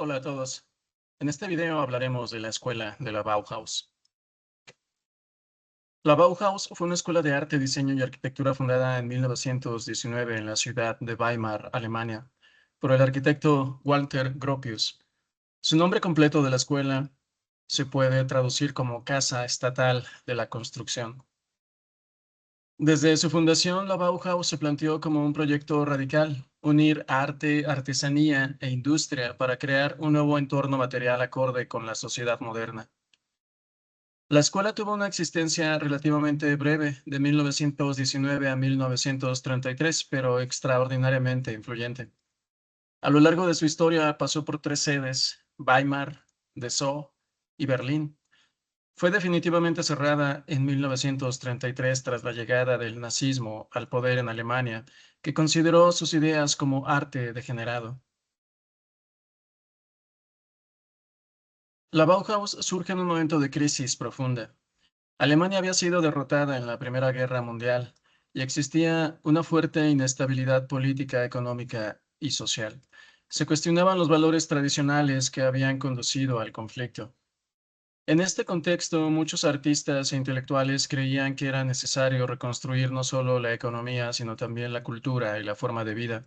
Hola a todos. En este video hablaremos de la escuela de la Bauhaus. La Bauhaus fue una escuela de arte, diseño y arquitectura fundada en 1919 en la ciudad de Weimar, Alemania, por el arquitecto Walter Gropius. Su nombre completo de la escuela se puede traducir como Casa Estatal de la Construcción. Desde su fundación, la Bauhaus se planteó como un proyecto radical: unir arte, artesanía e industria para crear un nuevo entorno material acorde con la sociedad moderna. La escuela tuvo una existencia relativamente breve, de 1919 a 1933, pero extraordinariamente influyente. A lo largo de su historia pasó por tres sedes: Weimar, Dessau y Berlín. Fue definitivamente cerrada en 1933 tras la llegada del nazismo al poder en Alemania, que consideró sus ideas como arte degenerado. La Bauhaus surge en un momento de crisis profunda. Alemania había sido derrotada en la Primera Guerra Mundial y existía una fuerte inestabilidad política, económica y social. Se cuestionaban los valores tradicionales que habían conducido al conflicto. En este contexto, muchos artistas e intelectuales creían que era necesario reconstruir no solo la economía, sino también la cultura y la forma de vida.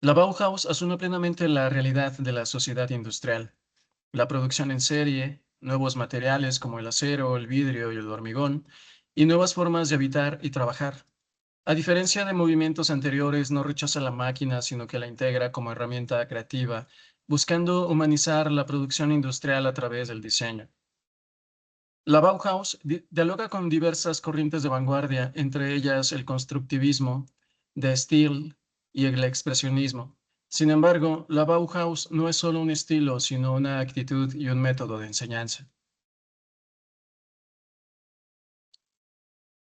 La Bauhaus asume plenamente la realidad de la sociedad industrial: la producción en serie, nuevos materiales como el acero, el vidrio y el hormigón, y nuevas formas de habitar y trabajar. A diferencia de movimientos anteriores, no rechaza la máquina, sino que la integra como herramienta creativa, buscando humanizar la producción industrial a través del diseño. La Bauhaus dialoga con diversas corrientes de vanguardia, entre ellas el constructivismo, de Stil y el expresionismo. Sin embargo, la Bauhaus no es solo un estilo, sino una actitud y un método de enseñanza.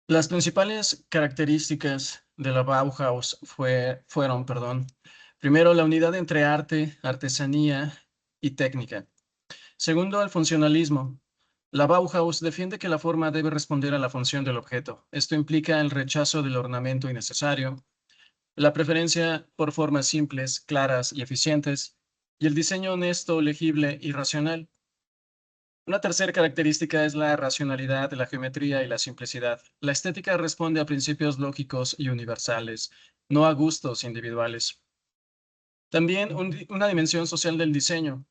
Las principales características de la Bauhaus fueron, primero, la unidad entre arte, artesanía y técnica. Segundo, el funcionalismo. La Bauhaus defiende que la forma debe responder a la función del objeto. Esto implica el rechazo del ornamento innecesario, la preferencia por formas simples, claras y eficientes, y el diseño honesto, legible y racional. Una tercera característica es la racionalidad, la geometría y la simplicidad. La estética responde a principios lógicos y universales, no a gustos individuales. También una dimensión social del diseño.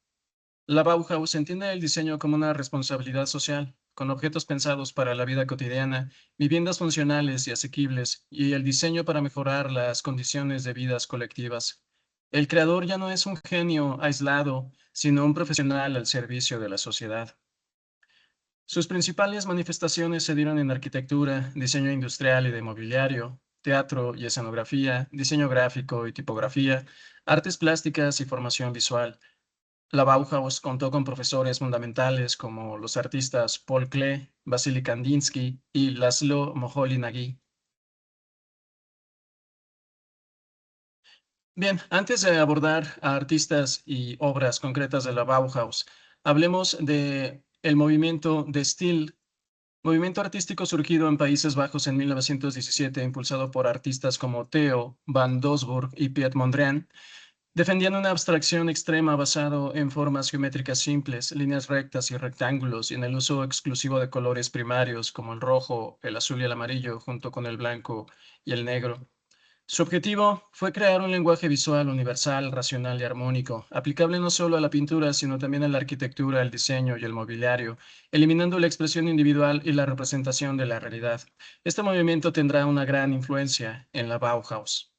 La Bauhaus entiende el diseño como una responsabilidad social, con objetos pensados para la vida cotidiana, viviendas funcionales y asequibles, y el diseño para mejorar las condiciones de vidas colectivas. El creador ya no es un genio aislado, sino un profesional al servicio de la sociedad. Sus principales manifestaciones se dieron en arquitectura, diseño industrial y de mobiliario, teatro y escenografía, diseño gráfico y tipografía, artes plásticas y formación visual. La Bauhaus contó con profesores fundamentales como los artistas Paul Klee, Vasily Kandinsky y Laszlo Moholy-Nagy. Bien, antes de abordar a artistas y obras concretas de la Bauhaus, hablemos de el movimiento de Stil, movimiento artístico surgido en Países Bajos en 1917, impulsado por artistas como Theo van Doesburg y Piet Mondrian. Defendían una abstracción extrema basado en formas geométricas simples, líneas rectas y rectángulos, y en el uso exclusivo de colores primarios como el rojo, el azul y el amarillo, junto con el blanco y el negro. Su objetivo fue crear un lenguaje visual universal, racional y armónico, aplicable no solo a la pintura, sino también a la arquitectura, el diseño y el mobiliario, eliminando la expresión individual y la representación de la realidad. Este movimiento tendrá una gran influencia en la Bauhaus.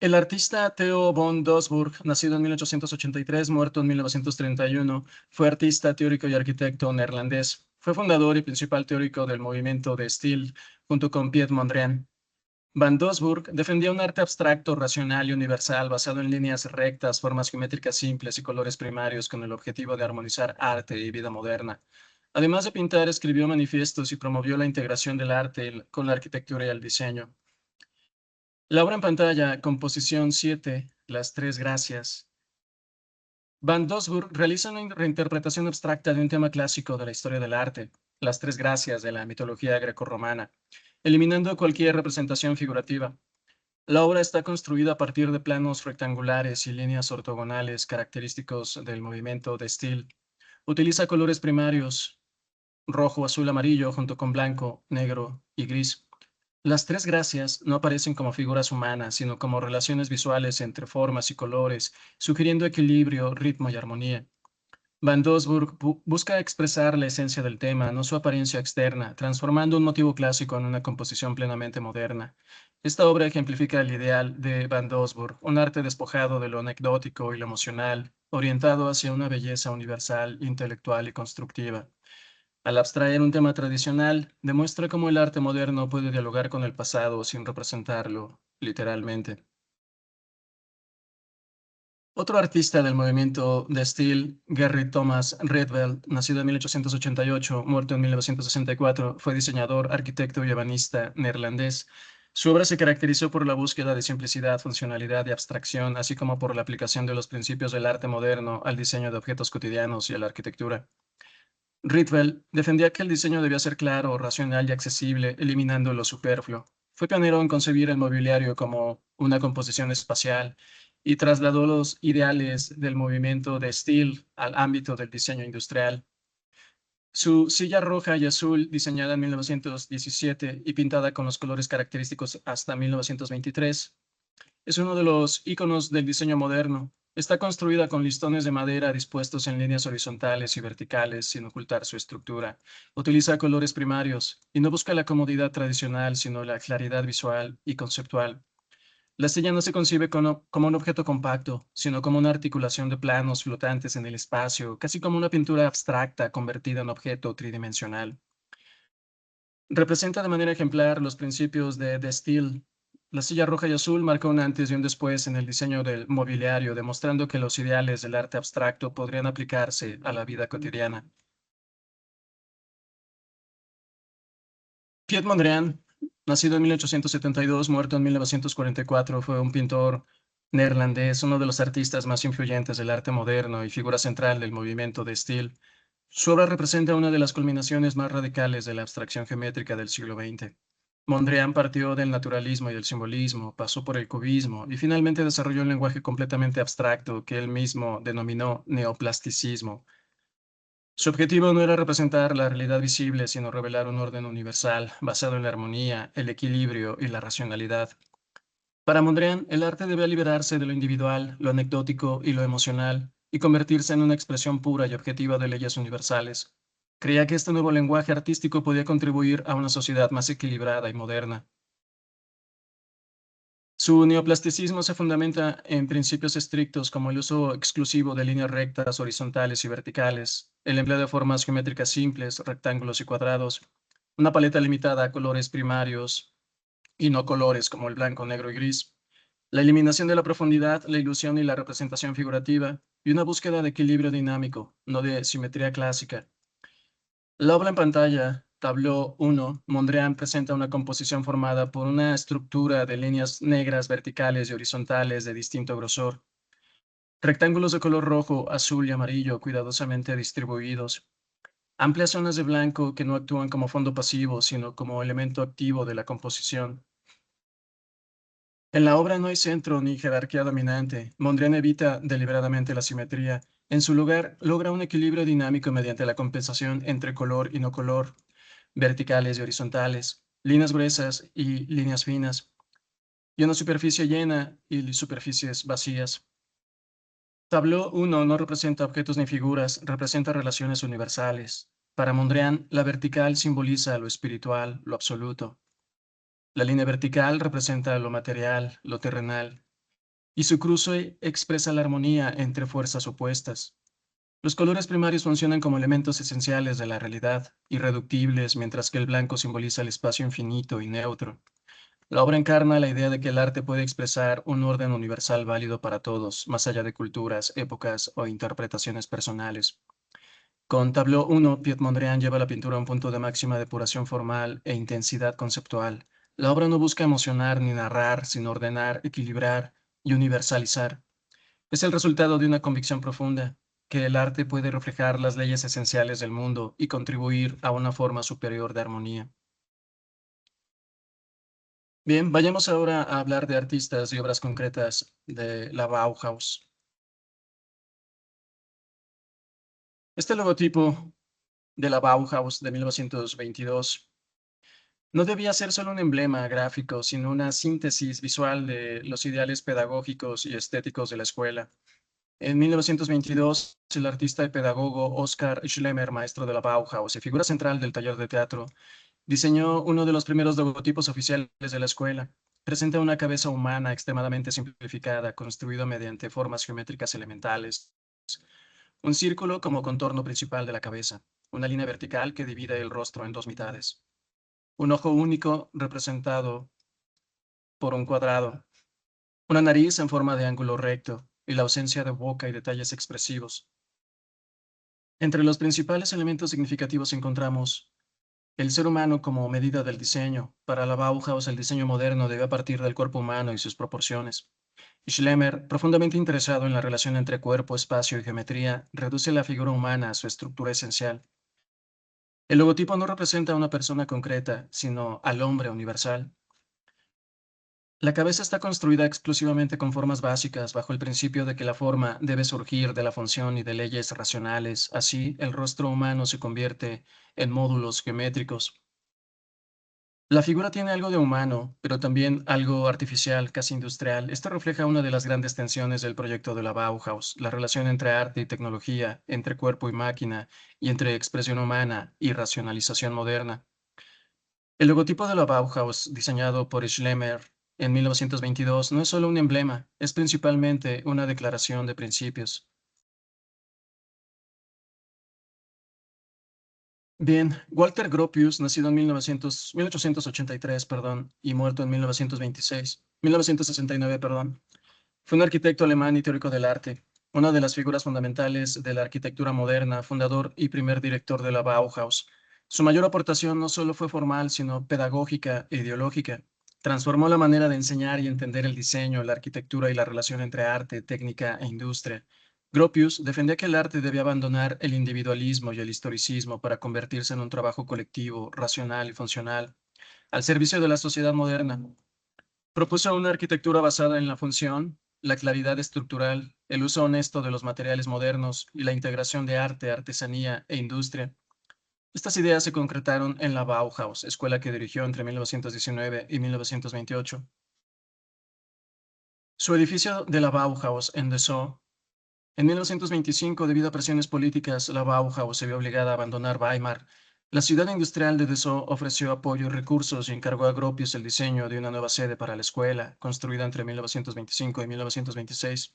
El artista Theo von Doesburg, nacido en 1883, muerto en 1931, fue artista, teórico y arquitecto neerlandés. Fue fundador y principal teórico del movimiento de Stil, junto con Piet Mondrian. Van Doesburg defendía un arte abstracto, racional y universal basado en líneas rectas, formas geométricas simples y colores primarios, con el objetivo de armonizar arte y vida moderna. Además de pintar, escribió manifiestos y promovió la integración del arte con la arquitectura y el diseño. La obra en pantalla, composición 7, Las Tres Gracias. Van Doesburg realiza una reinterpretación abstracta de un tema clásico de la historia del arte, las Tres Gracias de la mitología grecorromana, eliminando cualquier representación figurativa. La obra está construida a partir de planos rectangulares y líneas ortogonales característicos del movimiento de Steele. Utiliza colores primarios, rojo, azul, amarillo, junto con blanco, negro y gris. Las tres gracias no aparecen como figuras humanas, sino como relaciones visuales entre formas y colores, sugiriendo equilibrio, ritmo y armonía. Van Doesburg busca expresar la esencia del tema, no su apariencia externa, transformando un motivo clásico en una composición plenamente moderna. Esta obra ejemplifica el ideal de Van Doesburg, un arte despojado de lo anecdótico y lo emocional, orientado hacia una belleza universal, intelectual y constructiva. Al abstraer un tema tradicional, demuestra cómo el arte moderno puede dialogar con el pasado sin representarlo, literalmente. Otro artista del movimiento de Steele, Gerrit Thomas Rietveld, nacido en 1888, muerto en 1964, fue diseñador, arquitecto y ebanista neerlandés. Su obra se caracterizó por la búsqueda de simplicidad, funcionalidad y abstracción, así como por la aplicación de los principios del arte moderno al diseño de objetos cotidianos y a la arquitectura. Rietveld defendía que el diseño debía ser claro, racional y accesible, eliminando lo superfluo. Fue pionero en concebir el mobiliario como una composición espacial y trasladó los ideales del movimiento de Steele al ámbito del diseño industrial. Su silla roja y azul, diseñada en 1917 y pintada con los colores característicos hasta 1923, es uno de los íconos del diseño moderno. Está construida con listones de madera dispuestos en líneas horizontales y verticales sin ocultar su estructura. Utiliza colores primarios y no busca la comodidad tradicional, sino la claridad visual y conceptual. La silla no se concibe como un objeto compacto, sino como una articulación de planos flotantes en el espacio, casi como una pintura abstracta convertida en objeto tridimensional. Representa de manera ejemplar los principios de Steele. La silla roja y azul marca un antes y un después en el diseño del mobiliario, demostrando que los ideales del arte abstracto podrían aplicarse a la vida cotidiana. Piet Mondrian, nacido en 1872, muerto en 1944, fue un pintor neerlandés, uno de los artistas más influyentes del arte moderno y figura central del movimiento de Steele. Su obra representa una de las culminaciones más radicales de la abstracción geométrica del siglo XX. Mondrian partió del naturalismo y del simbolismo, pasó por el cubismo y finalmente desarrolló un lenguaje completamente abstracto que él mismo denominó neoplasticismo. Su objetivo no era representar la realidad visible, sino revelar un orden universal basado en la armonía, el equilibrio y la racionalidad. Para Mondrian, el arte debe liberarse de lo individual, lo anecdótico y lo emocional, y convertirse en una expresión pura y objetiva de leyes universales. Creía que este nuevo lenguaje artístico podía contribuir a una sociedad más equilibrada y moderna. Su neoplasticismo se fundamenta en principios estrictos como el uso exclusivo de líneas rectas, horizontales y verticales, el empleo de formas geométricas simples, rectángulos y cuadrados, una paleta limitada a colores primarios y no colores como el blanco, negro y gris, la eliminación de la profundidad, la ilusión y la representación figurativa, y una búsqueda de equilibrio dinámico, no de simetría clásica. La obra en pantalla, Tableau 1, Mondrian presenta una composición formada por una estructura de líneas negras, verticales y horizontales de distinto grosor, rectángulos de color rojo, azul y amarillo cuidadosamente distribuidos, amplias zonas de blanco que no actúan como fondo pasivo, sino como elemento activo de la composición. En la obra no hay centro ni jerarquía dominante. Mondrian evita deliberadamente la simetría. En su lugar, logra un equilibrio dinámico mediante la compensación entre color y no color, verticales y horizontales, líneas gruesas y líneas finas, y una superficie llena y superficies vacías. Tableau 1 no representa objetos ni figuras, representa relaciones universales. Para Mondrian, la vertical simboliza lo espiritual, lo absoluto. La línea vertical representa lo material, lo terrenal, y su cruce expresa la armonía entre fuerzas opuestas. Los colores primarios funcionan como elementos esenciales de la realidad, irreductibles, mientras que el blanco simboliza el espacio infinito y neutro. La obra encarna la idea de que el arte puede expresar un orden universal válido para todos, más allá de culturas, épocas o interpretaciones personales. Con Tableau 1, Piet Mondrian lleva la pintura a un punto de máxima depuración formal e intensidad conceptual. La obra no busca emocionar ni narrar, sino ordenar, equilibrar y universalizar. Es el resultado de una convicción profunda, que el arte puede reflejar las leyes esenciales del mundo y contribuir a una forma superior de armonía. Bien, vayamos ahora a hablar de artistas y obras concretas de la Bauhaus. Este logotipo de la Bauhaus de 1922 no debía ser solo un emblema gráfico, sino una síntesis visual de los ideales pedagógicos y estéticos de la escuela. En 1922, el artista y pedagogo Oskar Schlemmer, maestro de la Bauhaus y figura central del taller de teatro, diseñó uno de los primeros logotipos oficiales de la escuela. Presenta una cabeza humana extremadamente simplificada, construida mediante formas geométricas elementales. Un círculo como contorno principal de la cabeza, una línea vertical que divide el rostro en dos mitades. Un ojo único representado por un cuadrado, una nariz en forma de ángulo recto y la ausencia de boca y detalles expresivos. Entre los principales elementos significativos encontramos el ser humano como medida del diseño. Para la Bauhaus, el diseño moderno debe partir del cuerpo humano y sus proporciones. Schlemmer, profundamente interesado en la relación entre cuerpo, espacio y geometría, reduce la figura humana a su estructura esencial. El logotipo no representa a una persona concreta, sino al hombre universal. La cabeza está construida exclusivamente con formas básicas, bajo el principio de que la forma debe surgir de la función y de leyes racionales. Así, el rostro humano se convierte en módulos geométricos. La figura tiene algo de humano, pero también algo artificial, casi industrial. Esto refleja una de las grandes tensiones del proyecto de la Bauhaus, la relación entre arte y tecnología, entre cuerpo y máquina, y entre expresión humana y racionalización moderna. El logotipo de la Bauhaus, diseñado por Schlemmer en 1922, no es solo un emblema, es principalmente una declaración de principios. Bien, Walter Gropius, nacido en 1883, perdón, y muerto en 1969, perdón, fue un arquitecto alemán y teórico del arte, una de las figuras fundamentales de la arquitectura moderna, fundador y primer director de la Bauhaus. Su mayor aportación no solo fue formal, sino pedagógica e ideológica. Transformó la manera de enseñar y entender el diseño, la arquitectura y la relación entre arte, técnica e industria. Gropius defendía que el arte debía abandonar el individualismo y el historicismo para convertirse en un trabajo colectivo, racional y funcional, al servicio de la sociedad moderna. Propuso una arquitectura basada en la función, la claridad estructural, el uso honesto de los materiales modernos y la integración de arte, artesanía e industria. Estas ideas se concretaron en la Bauhaus, escuela que dirigió entre 1919 y 1928. Su edificio de la Bauhaus en Dessau. En 1925, debido a presiones políticas, la Bauhaus se vio obligada a abandonar Weimar. La ciudad industrial de Dessau ofreció apoyo y recursos y encargó a Gropius el diseño de una nueva sede para la escuela, construida entre 1925 y 1926.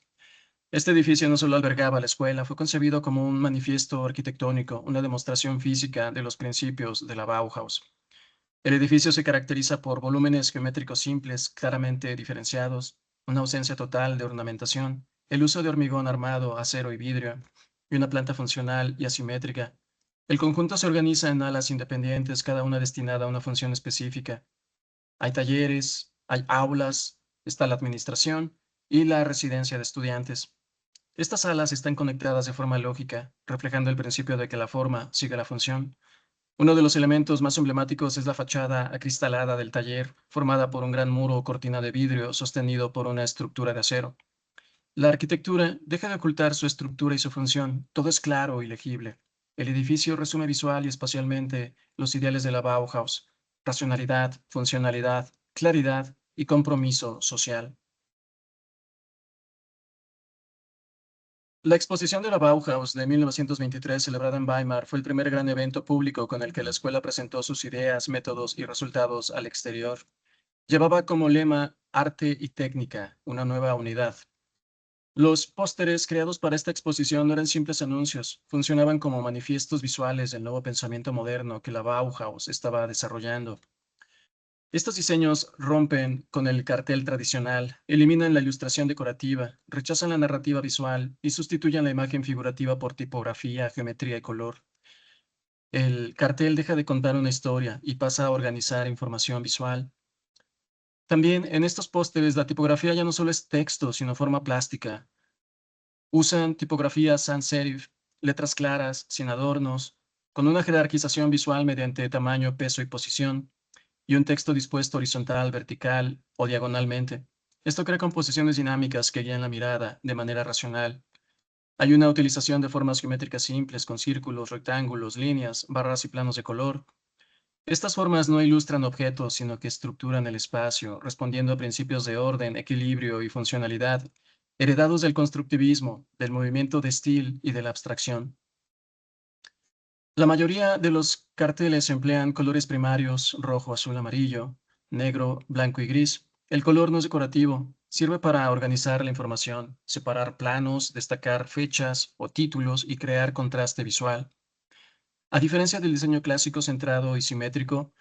Este edificio no solo albergaba la escuela, fue concebido como un manifiesto arquitectónico, una demostración física de los principios de la Bauhaus. El edificio se caracteriza por volúmenes geométricos simples, claramente diferenciados, una ausencia total de ornamentación, el uso de hormigón armado, acero y vidrio, y una planta funcional y asimétrica. El conjunto se organiza en alas independientes, cada una destinada a una función específica. Hay talleres, hay aulas, está la administración y la residencia de estudiantes. Estas salas están conectadas de forma lógica, reflejando el principio de que la forma sigue la función. Uno de los elementos más emblemáticos es la fachada acristalada del taller, formada por un gran muro o cortina de vidrio sostenido por una estructura de acero. La arquitectura deja de ocultar su estructura y su función, todo es claro y legible. El edificio resume visual y espacialmente los ideales de la Bauhaus: racionalidad, funcionalidad, claridad y compromiso social. La exposición de la Bauhaus de 1923, celebrada en Weimar, fue el primer gran evento público con el que la escuela presentó sus ideas, métodos y resultados al exterior. Llevaba como lema Arte y Técnica, una nueva unidad. Los pósteres creados para esta exposición no eran simples anuncios, funcionaban como manifiestos visuales del nuevo pensamiento moderno que la Bauhaus estaba desarrollando. Estos diseños rompen con el cartel tradicional, eliminan la ilustración decorativa, rechazan la narrativa visual y sustituyen la imagen figurativa por tipografía, geometría y color. El cartel deja de contar una historia y pasa a organizar información visual. También en estos pósteres la tipografía ya no solo es texto, sino forma plástica. Usan tipografía sans serif, letras claras, sin adornos, con una jerarquización visual mediante tamaño, peso y posición. y un texto dispuesto horizontal, vertical o diagonalmente. Esto crea composiciones dinámicas que guían la mirada de manera racional. Hay una utilización de formas geométricas simples con círculos, rectángulos, líneas, barras y planos de color. Estas formas no ilustran objetos, sino que estructuran el espacio, respondiendo a principios de orden, equilibrio y funcionalidad, heredados del constructivismo, del movimiento de estilo y de la abstracción. La mayoría de los carteles emplean colores primarios, rojo, azul, amarillo, negro, blanco y gris. El color no es decorativo, sirve para organizar la información, separar planos, destacar fechas o títulos y crear contraste visual. A diferencia del diseño clásico centrado y simétrico,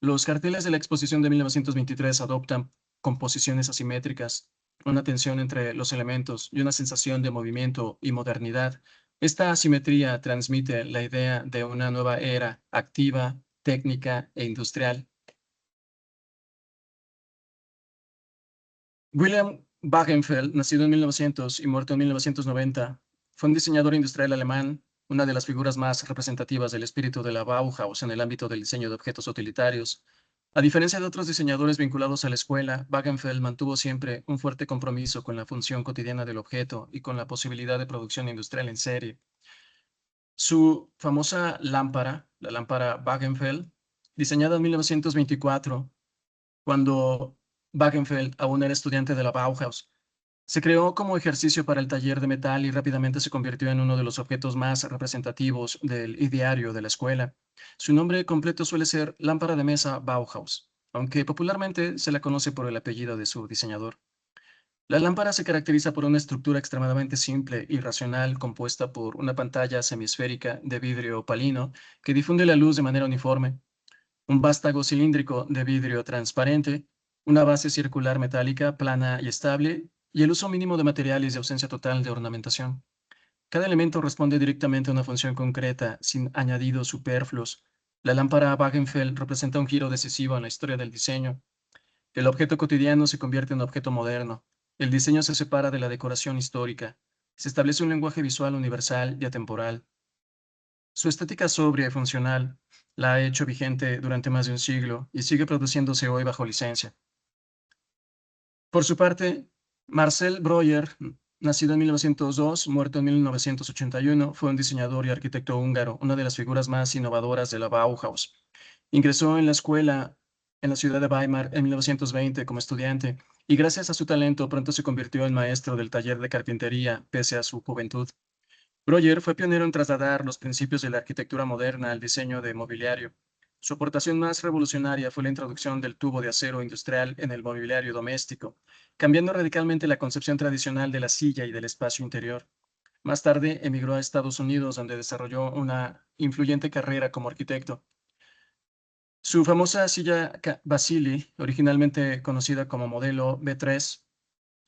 los carteles de la exposición de 1923 adoptan composiciones asimétricas, una tensión entre los elementos y una sensación de movimiento y modernidad. Esta asimetría transmite la idea de una nueva era activa, técnica e industrial. William Wagenfeld, nacido en 1900 y muerto en 1990, fue un diseñador industrial alemán, una de las figuras más representativas del espíritu de la Bauhaus en el ámbito del diseño de objetos utilitarios. A diferencia de otros diseñadores vinculados a la escuela, Wagenfeld mantuvo siempre un fuerte compromiso con la función cotidiana del objeto y con la posibilidad de producción industrial en serie. Su famosa lámpara, la lámpara Wagenfeld, diseñada en 1924, cuando Wagenfeld aún era estudiante de la Bauhaus, se creó como ejercicio para el taller de metal y rápidamente se convirtió en uno de los objetos más representativos del ideario de la escuela. Su nombre completo suele ser lámpara de mesa Bauhaus, aunque popularmente se la conoce por el apellido de su diseñador. La lámpara se caracteriza por una estructura extremadamente simple y racional compuesta por una pantalla semisférica de vidrio opalino que difunde la luz de manera uniforme, un vástago cilíndrico de vidrio transparente, una base circular metálica plana y estable, y el uso mínimo de materiales y ausencia total de ornamentación. Cada elemento responde directamente a una función concreta, sin añadidos superfluos. La lámpara Wagenfeld representa un giro decisivo en la historia del diseño. El objeto cotidiano se convierte en objeto moderno. El diseño se separa de la decoración histórica. Se establece un lenguaje visual universal y atemporal. Su estética sobria y funcional la ha hecho vigente durante más de un siglo y sigue produciéndose hoy bajo licencia. Por su parte, Marcel Breuer, nacido en 1902, muerto en 1981, fue un diseñador y arquitecto húngaro, una de las figuras más innovadoras de la Bauhaus. Ingresó en la escuela en la ciudad de Weimar en 1920 como estudiante y gracias a su talento pronto se convirtió en maestro del taller de carpintería pese a su juventud. Breuer fue pionero en trasladar los principios de la arquitectura moderna al diseño de mobiliario. Su aportación más revolucionaria fue la introducción del tubo de acero industrial en el mobiliario doméstico, cambiando radicalmente la concepción tradicional de la silla y del espacio interior. Más tarde emigró a Estados Unidos, donde desarrolló una influyente carrera como arquitecto. Su famosa silla Vasili, originalmente conocida como modelo B3,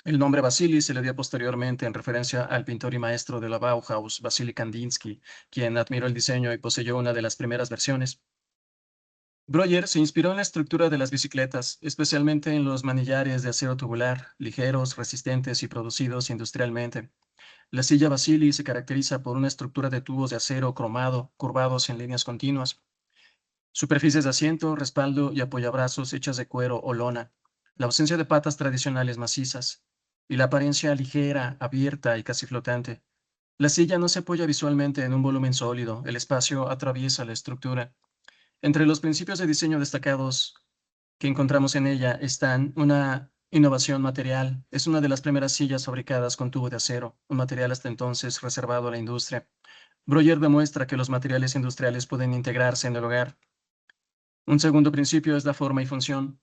el nombre Vasili se le dio posteriormente en referencia al pintor y maestro de la Bauhaus, Vasily Kandinsky, quien admiró el diseño y poseyó una de las primeras versiones. Breuer se inspiró en la estructura de las bicicletas, especialmente en los manillares de acero tubular, ligeros, resistentes y producidos industrialmente. La silla Vasili se caracteriza por una estructura de tubos de acero cromado, curvados en líneas continuas, superficies de asiento, respaldo y apoyabrazos hechas de cuero o lona, la ausencia de patas tradicionales macizas y la apariencia ligera, abierta y casi flotante. La silla no se apoya visualmente en un volumen sólido, el espacio atraviesa la estructura. Entre los principios de diseño destacados que encontramos en ella están una innovación material. Es una de las primeras sillas fabricadas con tubo de acero, un material hasta entonces reservado a la industria. Breuer demuestra que los materiales industriales pueden integrarse en el hogar. Un segundo principio es la forma y función.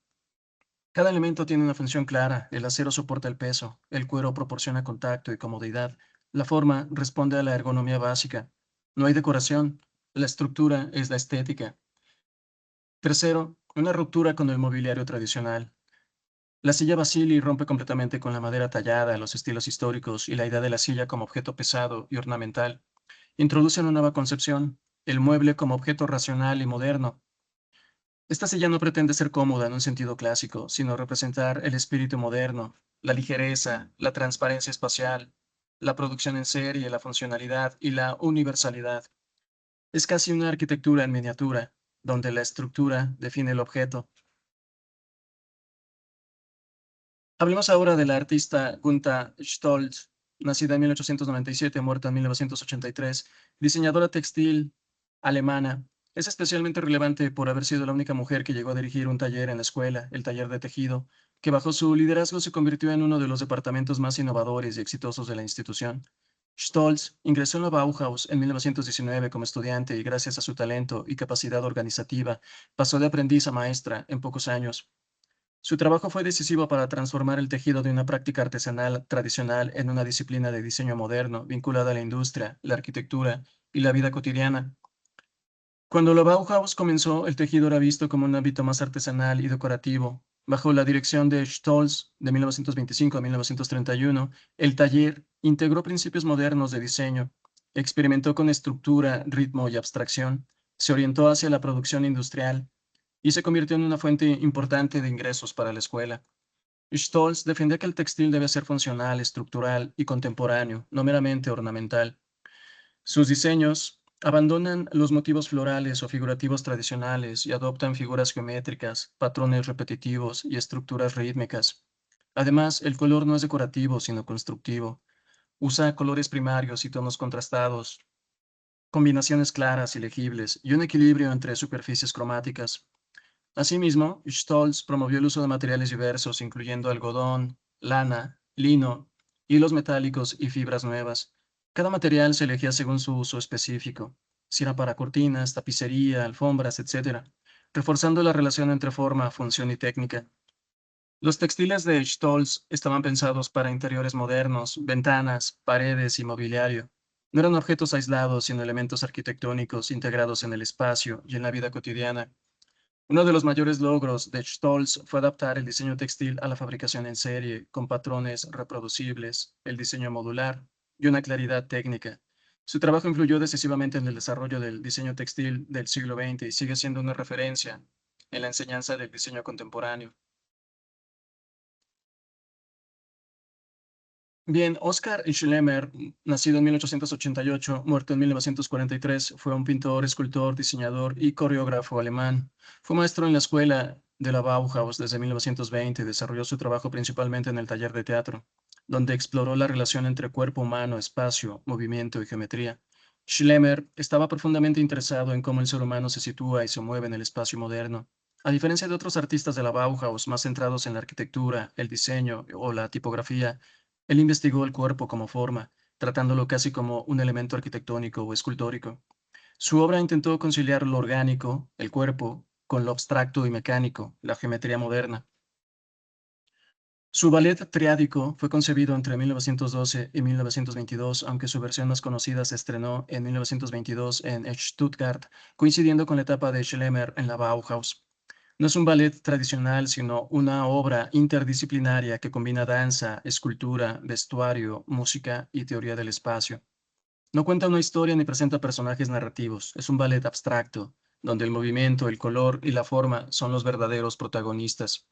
Cada elemento tiene una función clara. El acero soporta el peso, el cuero proporciona contacto y comodidad. La forma responde a la ergonomía básica. No hay decoración. La estructura es la estética. Tercero, una ruptura con el mobiliario tradicional. La silla Vasili rompe completamente con la madera tallada, los estilos históricos y la idea de la silla como objeto pesado y ornamental. Introduce una nueva concepción, el mueble como objeto racional y moderno. Esta silla no pretende ser cómoda en un sentido clásico, sino representar el espíritu moderno, la ligereza, la transparencia espacial, la producción en serie, la funcionalidad y la universalidad. Es casi una arquitectura en miniatura, donde la estructura define el objeto. Hablemos ahora de la artista Gunther Stolz, nacida en 1897, muerta en 1983, diseñadora textil alemana. Es especialmente relevante por haber sido la única mujer que llegó a dirigir un taller en la escuela, el taller de tejido, que bajo su liderazgo se convirtió en uno de los departamentos más innovadores y exitosos de la institución. Stolz ingresó en la Bauhaus en 1919 como estudiante y gracias a su talento y capacidad organizativa pasó de aprendiz a maestra en pocos años. Su trabajo fue decisivo para transformar el tejido de una práctica artesanal tradicional en una disciplina de diseño moderno vinculada a la industria, la arquitectura y la vida cotidiana. Cuando la Bauhaus comenzó, el tejido era visto como un ámbito más artesanal y decorativo. Bajo la dirección de Stolz, de 1925 a 1931, el taller integró principios modernos de diseño, experimentó con estructura, ritmo y abstracción, se orientó hacia la producción industrial y se convirtió en una fuente importante de ingresos para la escuela. Stolz defendía que el textil debe ser funcional, estructural y contemporáneo, no meramente ornamental. Sus diseños abandonan los motivos florales o figurativos tradicionales y adoptan figuras geométricas, patrones repetitivos y estructuras rítmicas. Además, el color no es decorativo, sino constructivo. Usa colores primarios y tonos contrastados, combinaciones claras y legibles, y un equilibrio entre superficies cromáticas. Asimismo, Stolz promovió el uso de materiales diversos, incluyendo algodón, lana, lino, hilos metálicos y fibras nuevas. Cada material se elegía según su uso específico, si era para cortinas, tapicería, alfombras, etc., reforzando la relación entre forma, función y técnica. Los textiles de Stolz estaban pensados para interiores modernos, ventanas, paredes y mobiliario. No eran objetos aislados, sino elementos arquitectónicos integrados en el espacio y en la vida cotidiana. Uno de los mayores logros de Stolz fue adaptar el diseño textil a la fabricación en serie, con patrones reproducibles, el diseño modular y una claridad técnica. Su trabajo influyó decisivamente en el desarrollo del diseño textil del siglo XX y sigue siendo una referencia en la enseñanza del diseño contemporáneo. Bien, Oskar Schlemmer, nacido en 1888, muerto en 1943, fue un pintor, escultor, diseñador y coreógrafo alemán. Fue maestro en la escuela de la Bauhaus desde 1920 y desarrolló su trabajo principalmente en el taller de teatro, donde exploró la relación entre cuerpo humano, espacio, movimiento y geometría. Schlemmer estaba profundamente interesado en cómo el ser humano se sitúa y se mueve en el espacio moderno. A diferencia de otros artistas de la Bauhaus más centrados en la arquitectura, el diseño o la tipografía, él investigó el cuerpo como forma, tratándolo casi como un elemento arquitectónico o escultórico. Su obra intentó conciliar lo orgánico, el cuerpo, con lo abstracto y mecánico, la geometría moderna. Su ballet triádico fue concebido entre 1912 y 1922, aunque su versión más conocida se estrenó en 1922 en Stuttgart, coincidiendo con la etapa de Schlemmer en la Bauhaus. No es un ballet tradicional, sino una obra interdisciplinaria que combina danza, escultura, vestuario, música y teoría del espacio. No cuenta una historia ni presenta personajes narrativos. Es un ballet abstracto, donde el movimiento, el color y la forma son los verdaderos protagonistas.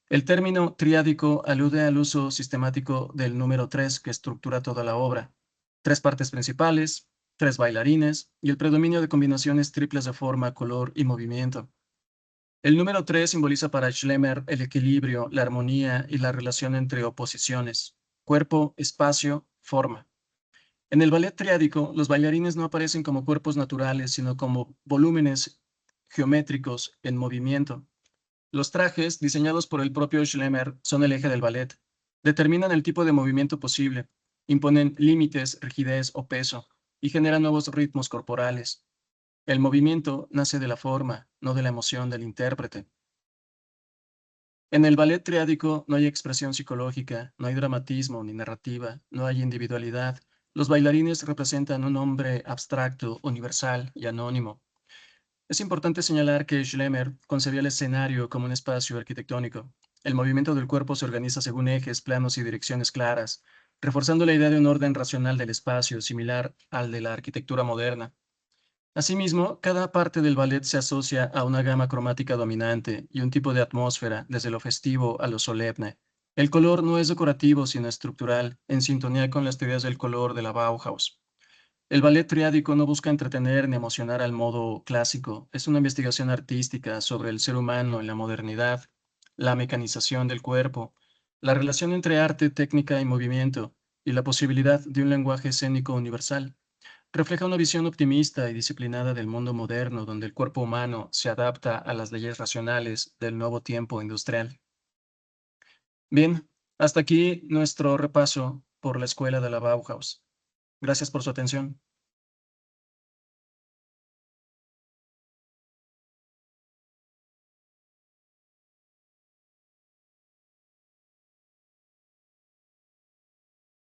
El término triádico alude al uso sistemático del número 3 que estructura toda la obra. Tres partes principales, tres bailarines y el predominio de combinaciones triples de forma, color y movimiento. El número 3 simboliza para Schlemmer el equilibrio, la armonía y la relación entre oposiciones, cuerpo, espacio, forma. En el ballet triádico, los bailarines no aparecen como cuerpos naturales, sino como volúmenes geométricos en movimiento. Los trajes, diseñados por el propio Schlemmer, son el eje del ballet. Determinan el tipo de movimiento posible, imponen límites, rigidez o peso, y generan nuevos ritmos corporales. El movimiento nace de la forma, no de la emoción del intérprete. En el ballet triádico no hay expresión psicológica, no hay dramatismo ni narrativa, no hay individualidad. Los bailarines representan un hombre abstracto, universal y anónimo. Es importante señalar que Schlemmer concebía el escenario como un espacio arquitectónico. El movimiento del cuerpo se organiza según ejes, planos y direcciones claras, reforzando la idea de un orden racional del espacio, similar al de la arquitectura moderna. Asimismo, cada parte del ballet se asocia a una gama cromática dominante y un tipo de atmósfera, desde lo festivo a lo solemne. El color no es decorativo, sino estructural, en sintonía con las teorías del color de la Bauhaus. El ballet triádico no busca entretener ni emocionar al modo clásico, es una investigación artística sobre el ser humano en la modernidad, la mecanización del cuerpo, la relación entre arte, técnica y movimiento, y la posibilidad de un lenguaje escénico universal. Refleja una visión optimista y disciplinada del mundo moderno, donde el cuerpo humano se adapta a las leyes racionales del nuevo tiempo industrial. Bien, hasta aquí nuestro repaso por la escuela de la Bauhaus. Gracias por su atención.